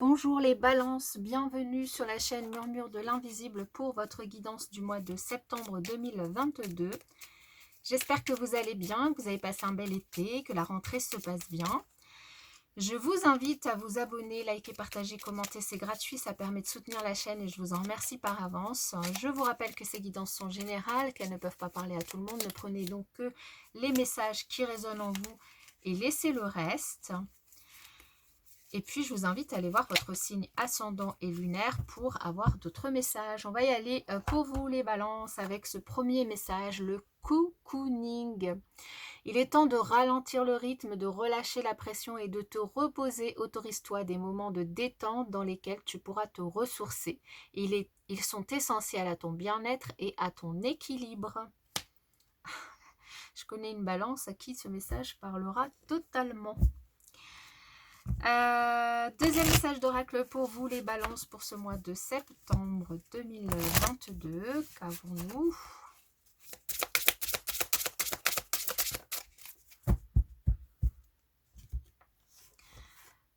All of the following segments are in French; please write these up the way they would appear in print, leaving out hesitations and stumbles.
Bonjour les balances, bienvenue sur la chaîne Murmure de l'Invisible pour votre guidance du mois de septembre 2022. J'espère que vous allez bien, que vous avez passé un bel été, que la rentrée se passe bien. Je vous invite à vous abonner, liker, partager, commenter, c'est gratuit, ça permet de soutenir la chaîne et je vous en remercie par avance. Je vous rappelle que ces guidances sont générales, qu'elles ne peuvent pas parler à tout le monde, ne prenez donc que les messages qui résonnent en vous et laissez le reste. Et puis, je vous invite à aller voir votre signe ascendant et lunaire pour avoir d'autres messages. On va y aller pour vous les balances avec ce premier message, le cocooning. Il est temps de ralentir le rythme, de relâcher la pression et de te reposer. Autorise-toi des moments de détente dans lesquels tu pourras te ressourcer. Ils sont essentiels à ton bien-être et à ton équilibre. Je connais une balance à qui ce message parlera totalement. Deuxième message d'oracle pour vous les balances pour ce mois de septembre 2022. Qu'avons-nous?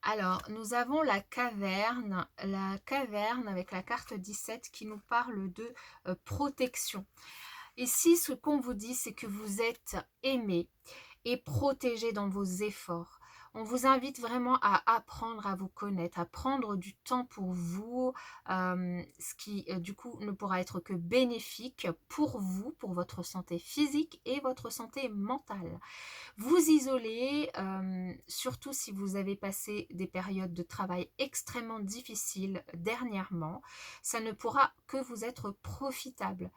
Alors, nous avons la caverne avec la carte 17 qui nous parle de protection. Ici, ce qu'on vous dit, c'est que vous êtes aimé et protégé dans vos efforts. On vous invite vraiment à apprendre à vous connaître, à prendre du temps pour vous, ce qui du coup ne pourra être que bénéfique pour vous, pour votre santé physique et votre santé mentale. Vous isoler, surtout si vous avez passé des périodes de travail extrêmement difficiles dernièrement, ça ne pourra que vous être profitable.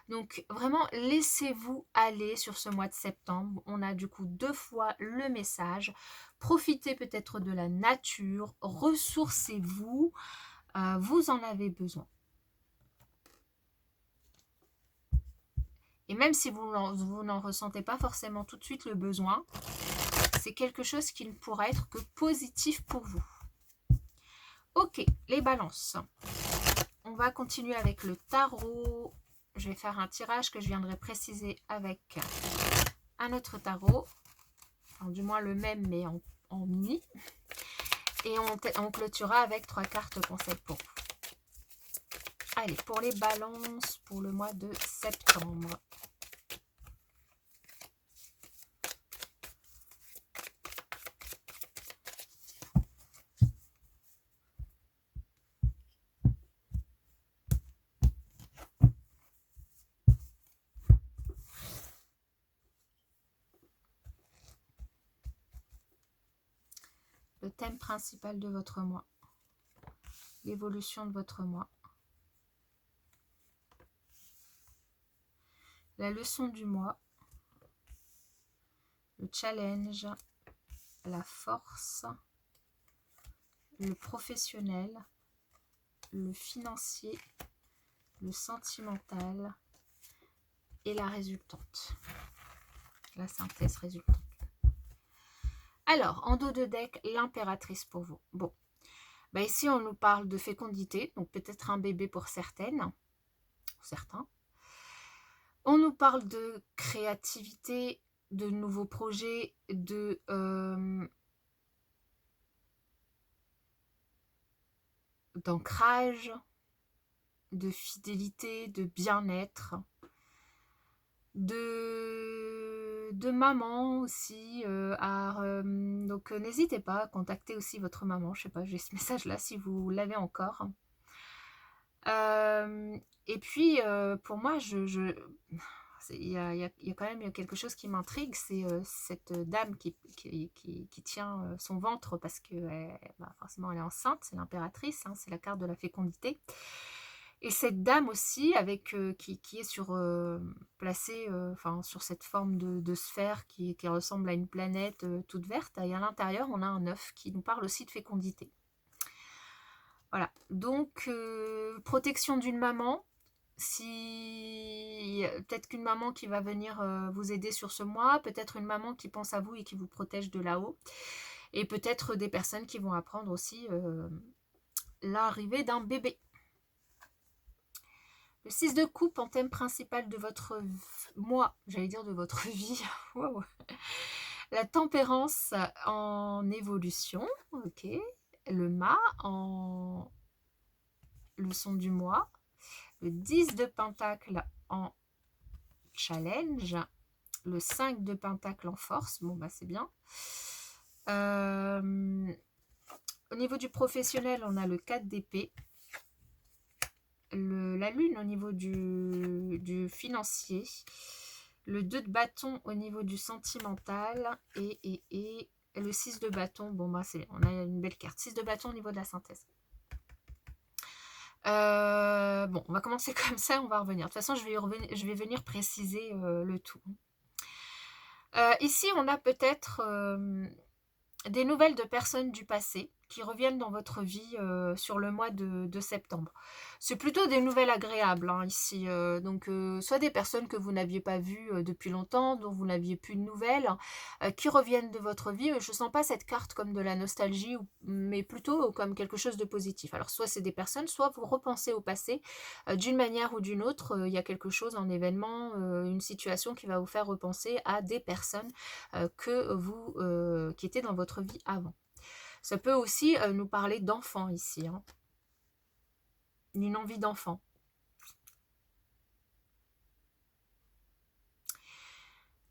Donc vraiment, laissez-vous aller sur ce mois de septembre. On a du coup 2 fois le message. Profitez peut-être de la nature, ressourcez-vous, vous en avez besoin. Et même si vous n'en ressentez pas forcément tout de suite le besoin, c'est quelque chose qui ne pourra être que positif pour vous. Ok, les balances. On va continuer avec le tarot. Je vais faire un tirage que je viendrai préciser avec un autre tarot. Enfin, du moins le même, mais en mini. Et on clôturera avec 3 cartes conseils pour vous. Allez, pour les balances pour le mois de septembre. Le thème principal de votre mois. L'évolution de votre mois. La leçon du mois. Le challenge. La force. Le professionnel. Le financier. Le sentimental. Et la résultante. La synthèse résultante. Alors, en dos de deck, l'impératrice pour vous. Bon, bah ici on nous parle de fécondité, donc peut-être un bébé pour certaines, certains. On nous parle de créativité, de nouveaux projets, d'ancrage, de fidélité, de bien-être, de maman aussi. Donc n'hésitez pas à contacter aussi votre maman. Je sais pas, j'ai ce message là si vous l'avez encore. Et puis pour moi, il y a quand même quelque chose qui m'intrigue, c'est cette dame qui tient son ventre parce que forcément elle est enceinte, c'est l'impératrice, hein, c'est la carte de la fécondité. Et cette dame aussi, qui est placée sur cette forme de sphère qui ressemble à une planète toute verte, et à l'intérieur on a un œuf qui nous parle aussi de fécondité. Voilà, donc protection d'une maman, si peut-être qu'une maman qui va venir vous aider sur ce mois, peut-être une maman qui pense à vous et qui vous protège de là-haut, et peut-être des personnes qui vont apprendre aussi l'arrivée d'un bébé. Le 6 de coupe en thème principal de votre mois, j'allais dire de votre vie. Wow. La tempérance en évolution, ok. le mât en leçon du mois, le 10 de pentacle en challenge, le 5 de pentacle en force, bon bah c'est bien. Au niveau du professionnel, on a le 4 d'épée, la lune au niveau du financier, le 2 de bâton au niveau du sentimental et le 6 de bâton, bon bah c'est bien, on a une belle carte, 6 de bâton au niveau de la synthèse. Bon, on va commencer comme ça, on va revenir. De toute façon, je vais venir préciser le tout. Ici, on a peut-être des nouvelles de personnes du passé qui reviennent dans votre vie sur le mois de septembre. C'est plutôt des nouvelles agréables hein, ici. Donc, soit des personnes que vous n'aviez pas vues depuis longtemps, dont vous n'aviez plus de nouvelles, qui reviennent de votre vie. Je ne sens pas cette carte comme de la nostalgie, mais plutôt comme quelque chose de positif. Alors, soit c'est des personnes, soit vous repensez au passé d'une manière ou d'une autre. Il y a quelque chose, un événement, une situation qui va vous faire repenser à des personnes qui étaient dans votre vie avant. Ça peut aussi nous parler d'enfants ici, hein. Une envie d'enfant.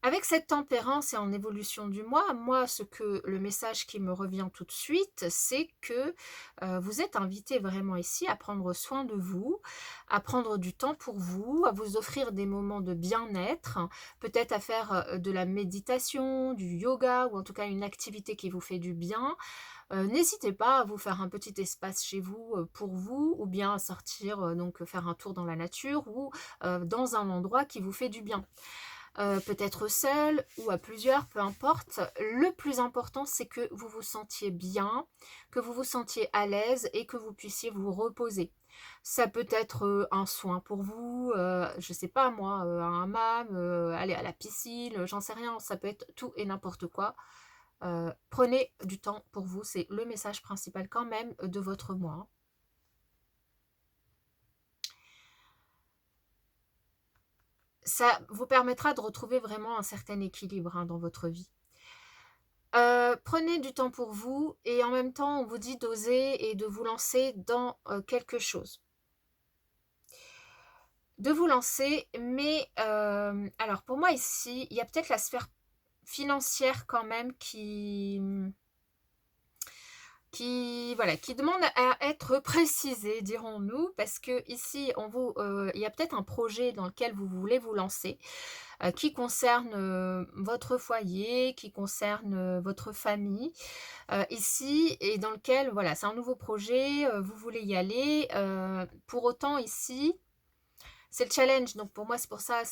Avec cette tempérance et en évolution du mois, moi, le message qui me revient tout de suite, c'est que vous êtes invité vraiment ici à prendre soin de vous, à prendre du temps pour vous, à vous offrir des moments de bien-être, peut-être à faire de la méditation, du yoga ou en tout cas une activité qui vous fait du bien. N'hésitez pas à vous faire un petit espace chez vous pour vous ou bien à sortir, donc faire un tour dans la nature ou dans un endroit qui vous fait du bien. Peut-être seul ou à plusieurs, peu importe. Le plus important, c'est que vous vous sentiez bien, que vous vous sentiez à l'aise et que vous puissiez vous reposer. Ça peut être un soin pour vous, je sais pas moi, un hammam, aller à la piscine, j'en sais rien, ça peut être tout et n'importe quoi. Prenez du temps pour vous, c'est le message principal quand même de votre mois. Ça vous permettra de retrouver vraiment un certain équilibre hein, dans votre vie. Prenez du temps pour vous et en même temps on vous dit d'oser et de vous lancer dans quelque chose. De vous lancer, mais alors pour moi ici, il y a peut-être la sphère financière quand même qui demande à être précisée, dirons-nous, parce que ici, il y a peut-être un projet dans lequel vous voulez vous lancer, qui concerne votre foyer, qui concerne votre famille, ici, et dans lequel, voilà, c'est un nouveau projet, vous voulez y aller. Pour autant, ici, c'est le challenge, donc pour moi, c'est pour ça,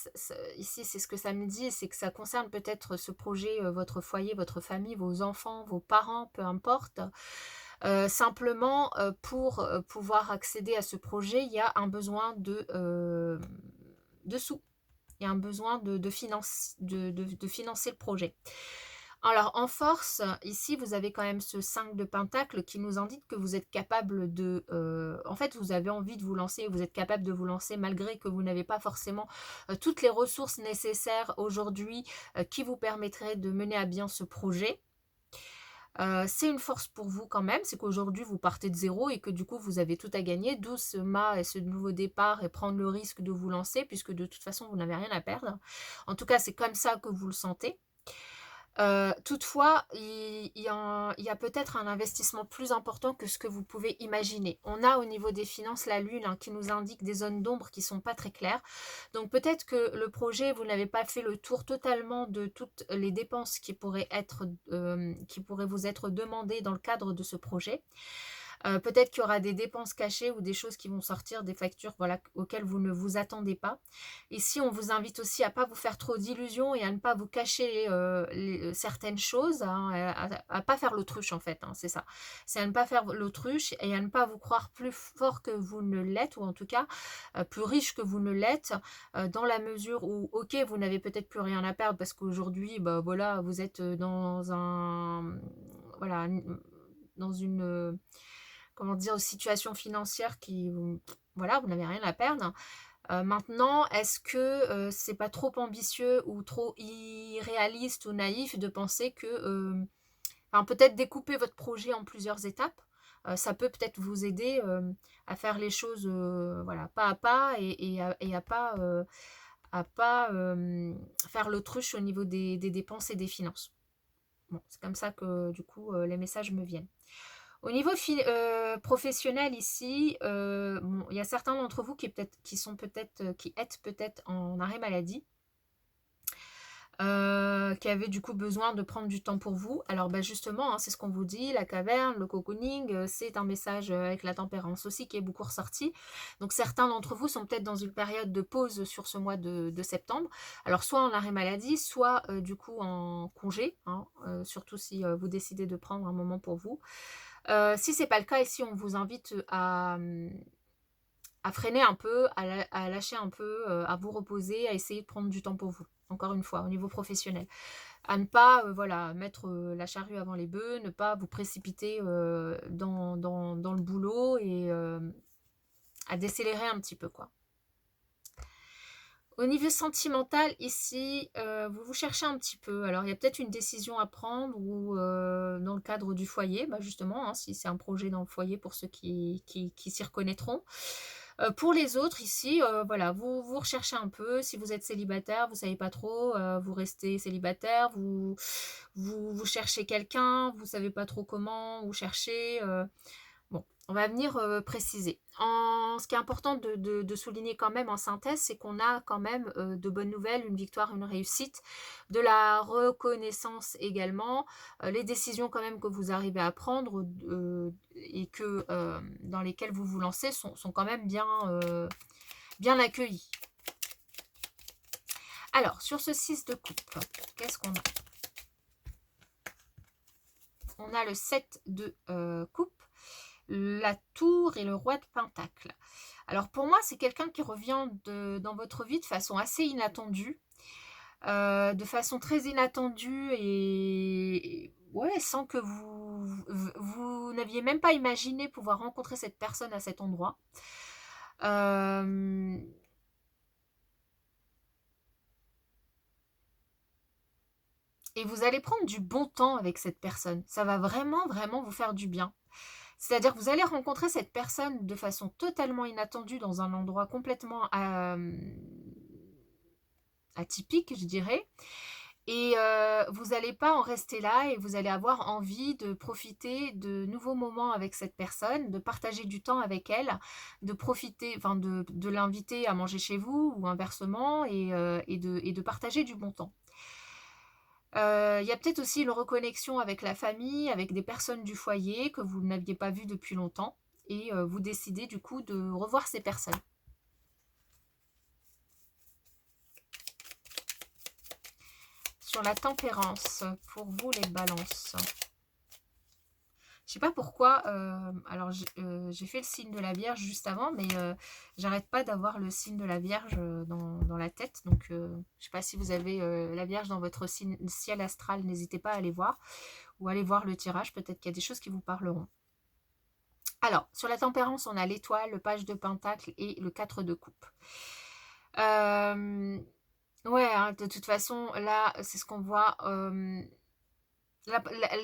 ici, c'est ce que ça me dit, c'est que ça concerne peut-être ce projet, votre foyer, votre famille, vos enfants, vos parents, peu importe. Simplement, pour pouvoir accéder à ce projet, il y a un besoin de sous. Il y a un besoin de financer le projet. Alors, en force, ici, vous avez quand même ce 5 de pentacle qui nous indique que vous êtes capable de... en fait, vous avez envie de vous lancer, vous êtes capable de vous lancer malgré que vous n'avez pas forcément toutes les ressources nécessaires aujourd'hui qui vous permettraient de mener à bien ce projet. C'est une force pour vous quand même, c'est qu'aujourd'hui vous partez de zéro et que du coup vous avez tout à gagner, d'où ce mât et ce nouveau départ et prendre le risque de vous lancer puisque de toute façon vous n'avez rien à perdre. En tout cas c'est comme ça que vous le sentez. Toutefois, il y a peut-être un investissement plus important que ce que vous pouvez imaginer. On a au niveau des finances la lune hein, qui nous indique des zones d'ombre qui ne sont pas très claires. Donc peut-être que le projet, vous n'avez pas fait le tour totalement de toutes les dépenses qui pourraient vous être demandées dans le cadre de ce projet. Peut-être qu'il y aura des dépenses cachées ou des choses qui vont sortir, des factures voilà, auxquelles vous ne vous attendez pas. Ici, on vous invite aussi à ne pas vous faire trop d'illusions et à ne pas vous cacher certaines choses, hein, à ne pas faire l'autruche en fait, hein, c'est ça. C'est à ne pas faire l'autruche et à ne pas vous croire plus fort que vous ne l'êtes, ou en tout cas plus riche que vous ne l'êtes, dans la mesure où, ok, vous n'avez peut-être plus rien à perdre parce qu'aujourd'hui, bah, voilà, vous êtes dans voilà, dans une comment dire, situation financière qui, voilà, vous n'avez rien à perdre. Maintenant, est-ce que c'est pas trop ambitieux ou trop irréaliste ou naïf de penser que, peut-être découper votre projet en plusieurs étapes, ça peut peut-être vous aider à faire les choses voilà, pas à pas et à pas faire l'autruche au niveau des dépenses et des finances. Bon, c'est comme ça que du coup les messages me viennent. Au niveau professionnel ici, bon, il y a certains d'entre vous qui êtes peut-être en arrêt maladie, qui avaient du coup besoin de prendre du temps pour vous. Alors ben justement, hein, c'est ce qu'on vous dit, la caverne, le cocooning, c'est un message avec la tempérance aussi qui est beaucoup ressorti. Donc certains d'entre vous sont peut-être dans une période de pause sur ce mois de septembre. Alors soit en arrêt maladie, soit du coup en congé, hein, surtout si vous décidez de prendre un moment pour vous. Si ce n'est pas le cas, ici on vous invite à freiner un peu, à lâcher un peu, à vous reposer, à essayer de prendre du temps pour vous. Encore une fois, au niveau professionnel. À ne pas voilà, mettre la charrue avant les bœufs, ne pas vous précipiter dans le boulot et à décélérer un petit peu, quoi. Au niveau sentimental, ici, vous vous cherchez un petit peu. Alors, il y a peut-être une décision à prendre ou dans le cadre du foyer, bah, justement, hein, si c'est un projet dans le foyer pour ceux qui s'y reconnaîtront. Pour les autres, ici, voilà, vous recherchez un peu. Si vous êtes célibataire, vous ne savez pas trop, vous restez célibataire, vous cherchez quelqu'un, vous ne savez pas trop comment, vous cherchez. Bon, on va venir préciser. Ce qui est important de souligner quand même en synthèse, c'est qu'on a quand même de bonnes nouvelles, une victoire, une réussite, de la reconnaissance également, les décisions quand même que vous arrivez à prendre et que dans lesquelles vous vous lancez sont quand même bien accueillies. Alors, sur ce 6 de coupe, qu'est-ce qu'on a? On a le 7 de coupe, la tour et le roi de pentacle. Alors pour moi, c'est quelqu'un qui revient dans votre vie de façon assez inattendue, de façon très inattendue et ouais, sans que vous n'aviez même pas imaginé pouvoir rencontrer cette personne à cet endroit. Et vous allez prendre du bon temps avec cette personne. Ça va vraiment, vraiment vous faire du bien. C'est-à-dire que vous allez rencontrer cette personne de façon totalement inattendue dans un endroit complètement atypique, je dirais. Et vous n'allez pas en rester là et vous allez avoir envie de profiter de nouveaux moments avec cette personne, de partager du temps avec elle, de profiter, enfin de l'inviter à manger chez vous ou inversement et de partager du bon temps. Il y a peut-être aussi une reconnexion avec la famille, avec des personnes du foyer que vous n'aviez pas vues depuis longtemps et vous décidez du coup de revoir ces personnes. Sur la tempérance, pour vous les balances. Je sais pas pourquoi, alors j'ai fait le signe de la Vierge juste avant, mais j'arrête pas d'avoir le signe de la Vierge dans la tête. Donc, je sais pas si vous avez la Vierge dans votre ciel astral, n'hésitez pas à aller voir. Ou aller voir le tirage, peut-être qu'il y a des choses qui vous parleront. Alors, sur la tempérance, on a l'étoile, le page de pentacle et le 4 de coupe. Ouais, hein, de toute façon, là, c'est ce qu'on voit.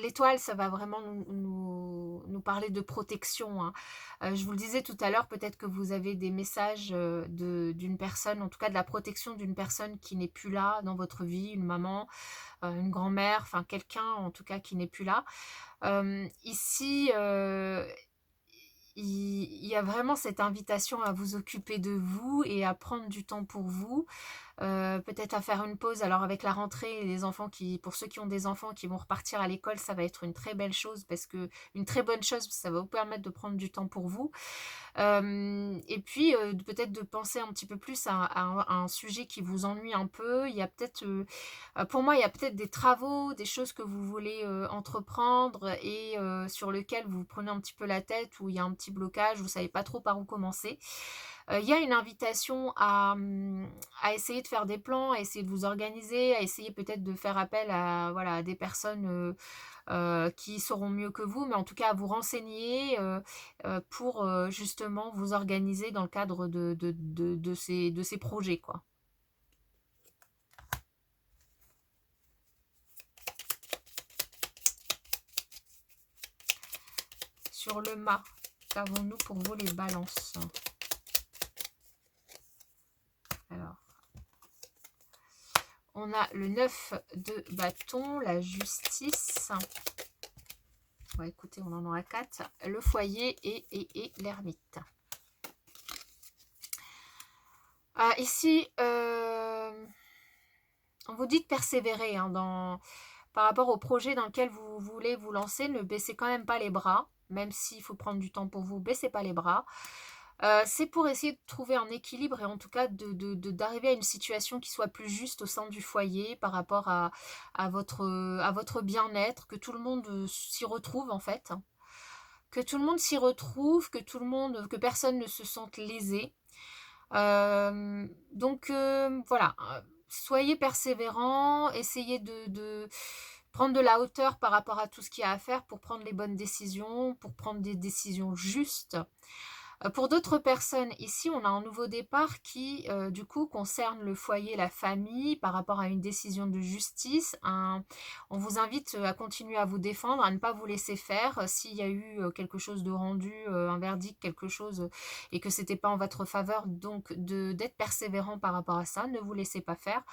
L'étoile, ça va vraiment nous parler de protection, hein. Je vous le disais tout à l'heure, peut-être que vous avez des messages d'une personne, en tout cas de la protection d'une personne qui n'est plus là dans votre vie, une maman, une grand-mère, enfin quelqu'un en tout cas qui n'est plus là. Ici, il y a vraiment cette invitation à vous occuper de vous et à prendre du temps pour vous. Peut-être à faire une pause. Alors avec la rentrée, les enfants pour ceux qui ont des enfants qui vont repartir à l'école, ça va être une très belle chose parce que une très bonne chose, ça va vous permettre de prendre du temps pour vous. Et puis peut-être de penser un petit peu plus à un sujet qui vous ennuie un peu. Il y a peut-être, pour moi, il y a peut-être des travaux, des choses que vous voulez entreprendre et sur lesquelles vous prenez un petit peu la tête, où il y a un petit blocage, vous ne savez pas trop par où commencer. Il y a une invitation à essayer de faire des plans, à essayer de vous organiser, à essayer peut-être de faire appel à, voilà, à des personnes qui sauront mieux que vous, mais en tout cas à vous renseigner pour justement vous organiser dans le cadre de ces projets, quoi. sur le mât, qu'avons-nous pour vous les balances? Alors, on a le 9 de bâton, la justice. Ouais, écoutez, on en aura 4. Le foyer et l'ermite. Ici, on vous dit de persévérer hein, par rapport au projet dans lequel vous voulez vous lancer. Ne baissez quand même pas les bras, même s'il faut prendre du temps pour vous, baissez pas les bras. C'est pour essayer de trouver un équilibre et en tout cas d'arriver à une situation qui soit plus juste au sein du foyer par rapport à votre bien-être, que tout le monde s'y retrouve en fait. Que tout le monde s'y retrouve, que personne ne se sente lésé. Donc voilà, soyez persévérants, essayez de prendre de la hauteur par rapport à tout ce qu'il y a à faire pour prendre les bonnes décisions, pour prendre des décisions justes. Pour d'autres personnes, ici, on a un nouveau départ qui, du coup, concerne le foyer, la famille, par rapport à une décision de justice. On vous invite à continuer à vous défendre, à ne pas vous laisser faire. S'il y a eu quelque chose de rendu, un verdict, quelque chose, et que c'était pas en votre faveur, donc d'être persévérant par rapport à ça, ne vous laissez pas faire.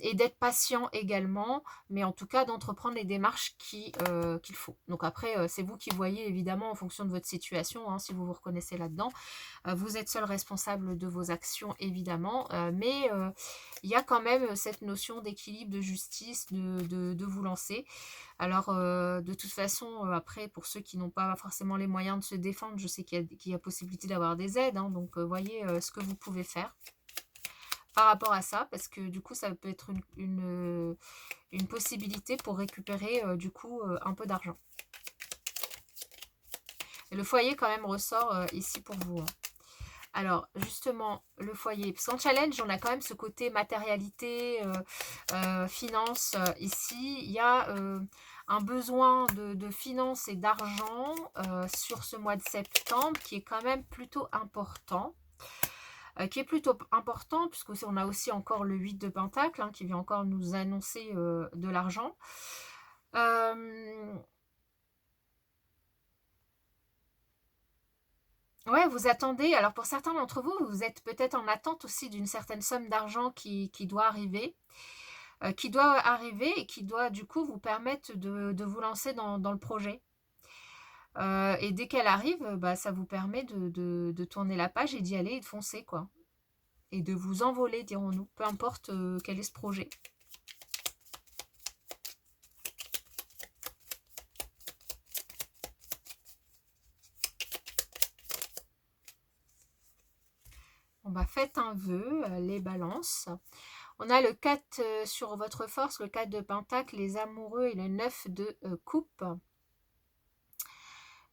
Et d'être patient également, mais en tout cas d'entreprendre les démarches qu'il faut. Donc après, c'est vous qui voyez évidemment en fonction de votre situation, hein, si vous vous reconnaissez là-dedans. Vous êtes seul responsable de vos actions évidemment, mais il y a quand même cette notion d'équilibre, de justice, de vous lancer. Alors de toute façon, après pour ceux qui n'ont pas forcément les moyens de se défendre, je sais qu'il y a possibilité d'avoir des aides, hein, donc voyez ce que vous pouvez faire par rapport à ça, parce que du coup ça peut être une possibilité pour récupérer du coup un peu d'argent. Et le foyer quand même ressort ici pour vous. Hein. Alors justement le foyer, parce qu'en challenge on a quand même ce côté matérialité, finance. Ici il y a un besoin de finances et d'argent sur ce mois de septembre qui est quand même plutôt important. Puisqu'on a aussi encore le 8 de Pentacle hein, qui vient encore nous annoncer de l'argent. Ouais, vous attendez, alors pour certains d'entre vous, vous êtes peut-être en attente aussi d'une certaine somme d'argent qui doit arriver. Et qui doit du coup vous permettre de vous lancer dans le projet. Et dès qu'elle arrive, bah, ça vous permet de tourner la page et d'y aller et de foncer quoi. Et de vous envoler, dirons-nous, peu importe quel est ce projet. On va faites un vœu, les balances. On a le 4 sur votre force, le 4 de pentacle, les amoureux et le 9 de coupe.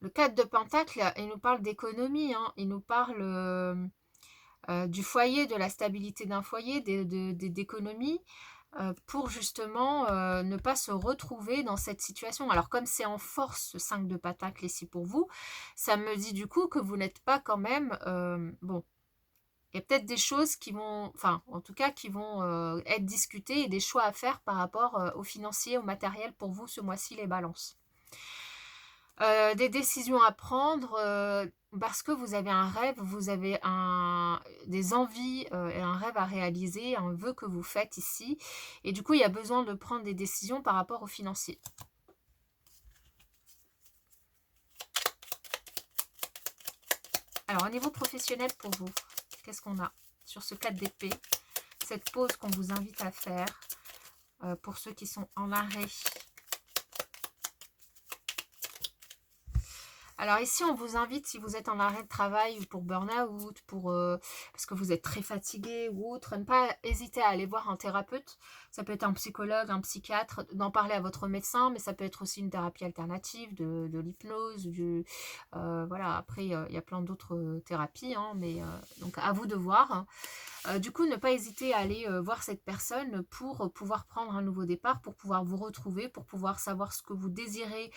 Le 4 de pentacle, il nous parle d'économie, hein, il nous parle du foyer, de la stabilité d'un foyer, d'économie, pour justement ne pas se retrouver dans cette situation. Alors comme c'est en force ce 5 de pentacle ici pour vous, ça me dit du coup que vous n'êtes pas quand même... bon, il y a peut-être des choses qui vont... Enfin, en tout cas, qui vont être discutées et des choix à faire par rapport au financier, au matériel pour vous ce mois-ci, les balances. Des décisions à prendre parce que vous avez un rêve, vous avez des envies et un rêve à réaliser, un vœu que vous faites ici. Et du coup, il y a besoin de prendre des décisions par rapport au financier. Alors, au niveau professionnel pour vous, qu'est-ce qu'on a sur ce 4 d'épée? Cette pause qu'on vous invite à faire pour ceux qui sont en arrêt. Alors ici, on vous invite, si vous êtes en arrêt de travail ou pour burn-out, parce que vous êtes très fatigué ou autre, ne pas hésiter à aller voir un thérapeute. Ça peut être un psychologue, un psychiatre, d'en parler à votre médecin, mais ça peut être aussi une thérapie alternative, de l'hypnose. Voilà, après, il y a plein d'autres thérapies, hein, mais donc à vous de voir. Hein. Du coup, ne pas hésiter à aller voir cette personne pour pouvoir prendre un nouveau départ, pour pouvoir vous retrouver, pour pouvoir savoir ce que vous désirez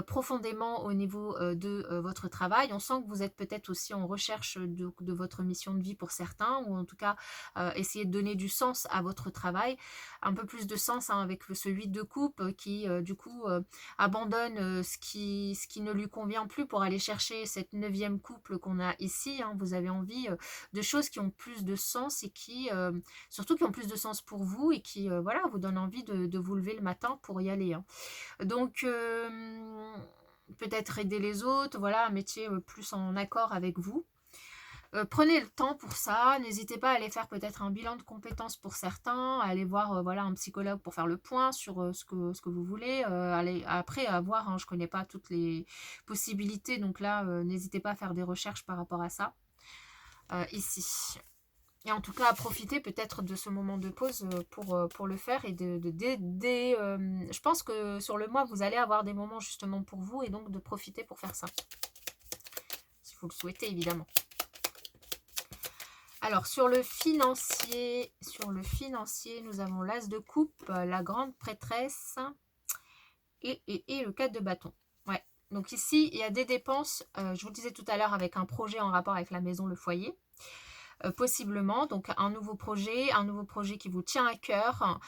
profondément au niveau de de votre travail. On sent que vous êtes peut-être aussi en recherche de votre mission de vie pour certains, ou en tout cas essayer de donner du sens à votre travail, un peu plus de sens hein, avec ce 8 de coupe qui du coup abandonne ce qui ne lui convient plus pour aller chercher cette 9e couple qu'on a ici. Hein. Vous avez envie de choses qui ont plus de sens et qui, surtout qui ont plus de sens pour vous et qui voilà, vous donnent envie de vous lever le matin pour y aller. Hein. Donc, peut-être aider les autres, voilà, un métier plus en accord avec vous. Prenez le temps pour ça, n'hésitez pas à aller faire peut-être un bilan de compétences pour certains, à aller voir voilà, un psychologue pour faire le point sur ce que vous voulez. Après, à voir, hein, je ne connais pas toutes les possibilités, donc là, n'hésitez pas à faire des recherches par rapport à ça, ici. Et en tout cas, à profiter peut-être de ce moment de pause pour le faire et je pense que sur le mois, vous allez avoir des moments justement pour vous et donc de profiter pour faire ça. Si vous le souhaitez, évidemment. Alors, sur le financier, nous avons l'As de coupe, la grande prêtresse et le 4 de bâton. Ouais. Donc ici, il y a des dépenses, je vous le disais tout à l'heure, avec un projet en rapport avec la maison, le foyer. Possiblement, donc un nouveau projet qui vous tient à cœur,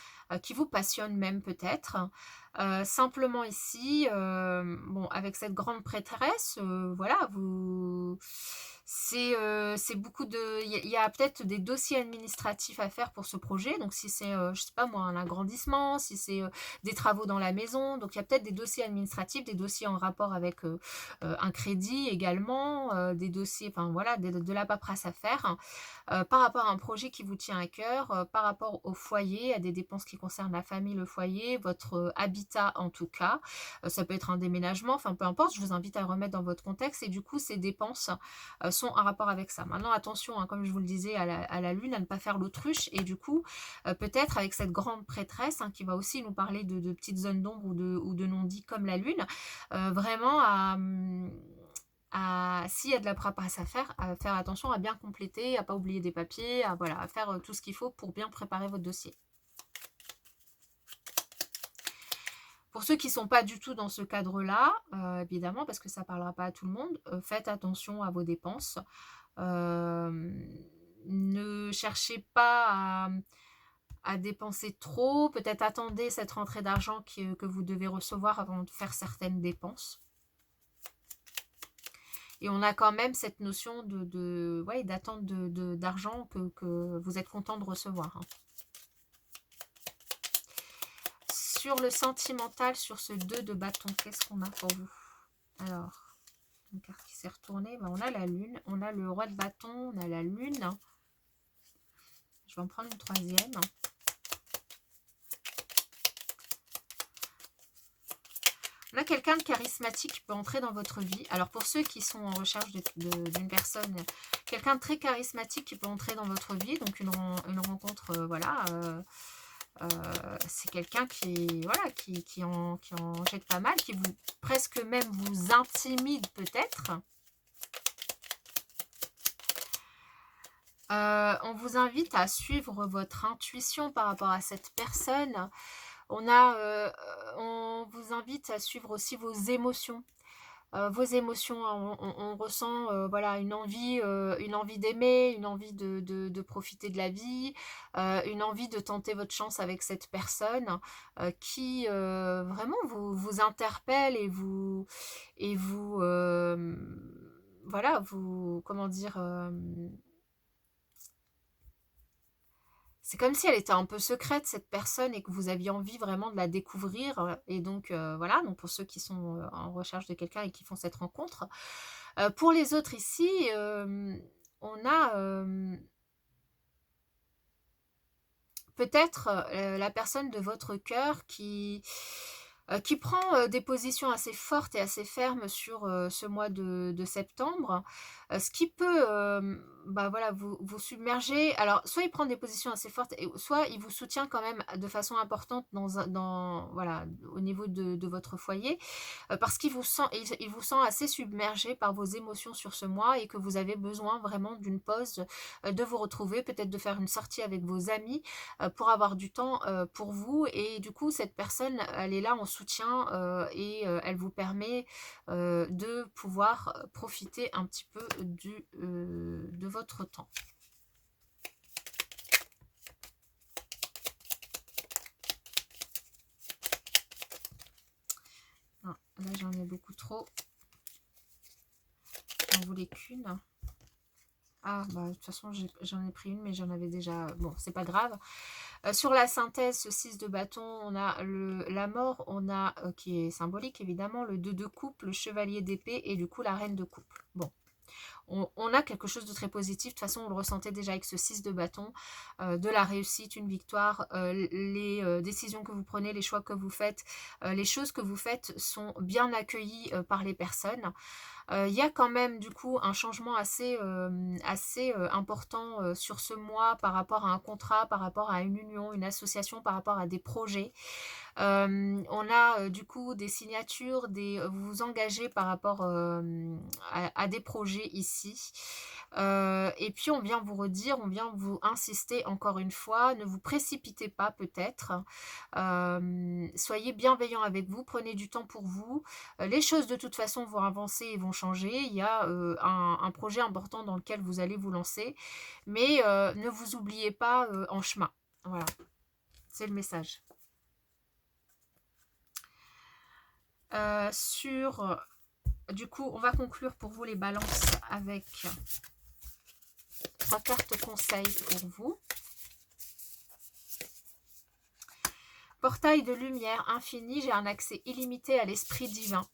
qui vous passionne même peut-être. Simplement ici, bon, avec cette grande prêtresse, voilà, c'est beaucoup de... Il y a peut-être des dossiers administratifs à faire pour ce projet, donc si c'est, je sais pas moi, un agrandissement, si c'est des travaux dans la maison, donc il y a peut-être des dossiers administratifs, des dossiers en rapport avec un crédit également, des dossiers, enfin voilà, de la paperasse à faire. Par rapport à un projet qui vous tient à cœur, par rapport au foyer, à des dépenses qui concernent la famille, le foyer, votre habitat en tout cas. Ça peut être un déménagement, enfin peu importe, je vous invite à remettre dans votre contexte et du coup ces dépenses sont en rapport avec ça. Maintenant attention, hein, comme je vous le disais, à la lune, à ne pas faire l'autruche et du coup peut-être avec cette grande prêtresse hein, qui va aussi nous parler de petites zones d'ombre ou de non-dits comme la lune, vraiment s'il y a de la paperasse à faire attention à bien compléter, à pas oublier des papiers, voilà, à faire tout ce qu'il faut pour bien préparer votre dossier. Pour ceux qui ne sont pas du tout dans ce cadre-là, évidemment, parce que ça ne parlera pas à tout le monde, faites attention à vos dépenses. Ne cherchez pas à dépenser trop. Peut-être attendez cette rentrée d'argent que vous devez recevoir avant de faire certaines dépenses. Et on a quand même cette notion d'attente d'argent que vous êtes content de recevoir. Hein. Sur le sentimental, sur ce 2 de bâton, qu'est-ce qu'on a pour vous? Alors, une carte qui s'est retournée. Ben, on a la lune, on a le roi de bâton, on a la lune. Je vais en prendre une troisième. On a quelqu'un de charismatique qui peut entrer dans votre vie. Alors pour ceux qui sont en recherche d'une personne, quelqu'un de très charismatique qui peut entrer dans votre vie, donc une rencontre, voilà, c'est quelqu'un qui en jette pas mal, qui vous presque même vous intimide peut-être. On vous invite à suivre votre intuition par rapport à cette personne. On vous invite à suivre aussi vos émotions. Vos émotions, on ressent voilà, une envie d'aimer, une envie de profiter de la vie, une envie de tenter votre chance avec cette personne qui vraiment vous interpelle et voilà, comment dire, c'est comme si elle était un peu secrète, cette personne, et que vous aviez envie vraiment de la découvrir. Et donc, voilà, donc pour ceux qui sont en recherche de quelqu'un et qui font cette rencontre. Pour les autres ici, on a peut-être la personne de votre cœur qui prend des positions assez fortes et assez fermes sur ce mois de septembre, ce qui peut voilà, vous submerger. Alors, soit il prend des positions assez fortes, soit il vous soutient quand même de façon importante voilà, au niveau de votre foyer, parce qu'il vous sent assez submergé par vos émotions sur ce mois et que vous avez besoin vraiment d'une pause, de vous retrouver, peut-être de faire une sortie avec vos amis pour avoir du temps pour vous. Et du coup, cette personne, elle est là en soutien soutient et elle vous permet de pouvoir profiter un petit peu de votre temps. Ah, là, j'en ai beaucoup trop. J'en voulais qu'une. Ah, bah, de toute façon, j'en ai pris une, mais j'en avais déjà... Bon, c'est pas grave. Sur la synthèse, ce 6 de bâton, on a la mort, on a, qui est symbolique évidemment, le 2 de coupe, le chevalier d'épée et du coup la reine de coupe. Bon, on a quelque chose de très positif. De toute façon, on le ressentait déjà avec ce 6 de bâton, de la réussite, une victoire, les décisions que vous prenez, les choix que vous faites, les choses que vous faites sont bien accueillies par les personnes. Il y a quand même du coup un changement assez important sur ce mois par rapport à un contrat, par rapport à une union, une association, par rapport à des projets. On a du coup des signatures, vous vous engagez par rapport à des projets ici. Et puis on vient vous redire, on vient vous insister encore une fois, ne vous précipitez pas peut-être. Soyez bienveillant avec vous, prenez du temps pour vous. Les choses de toute façon vont avancer et vont changer. Il y a un projet important dans lequel vous allez vous lancer, mais ne vous oubliez pas en chemin. Voilà, c'est le message. Du coup, on va conclure pour vous les balances avec 3 cartes conseils pour vous. Portail de lumière infinie, j'ai un accès illimité à l'esprit divin.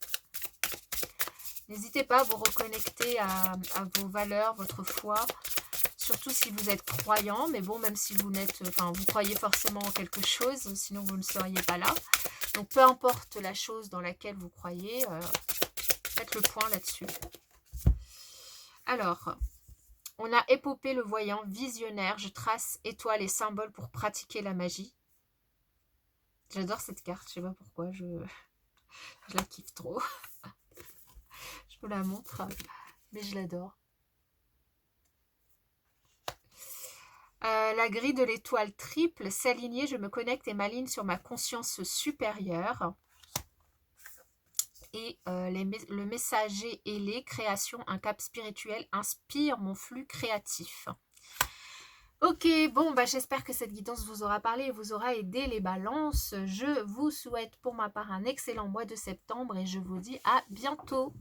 N'hésitez pas à vous reconnecter à vos valeurs, votre foi, surtout si vous êtes croyant, mais bon, même si vous n'êtes, enfin, vous croyez forcément en quelque chose, sinon vous ne seriez pas là. Donc, peu importe la chose dans laquelle vous croyez, faites le point là-dessus. Alors, on a épopée le voyant, visionnaire, je trace étoiles et symboles pour pratiquer la magie. J'adore cette carte, je sais pas pourquoi, je la kiffe trop. Je vous la montre, mais je l'adore. La grille de l'étoile triple, s'aligner, je me connecte et m'aligne sur ma conscience supérieure. Et le messager ailé, création, un cap spirituel, inspire mon flux créatif. Ok, bon, bah, j'espère que cette guidance vous aura parlé et vous aura aidé les balances. Je vous souhaite pour ma part un excellent mois de septembre et je vous dis à bientôt.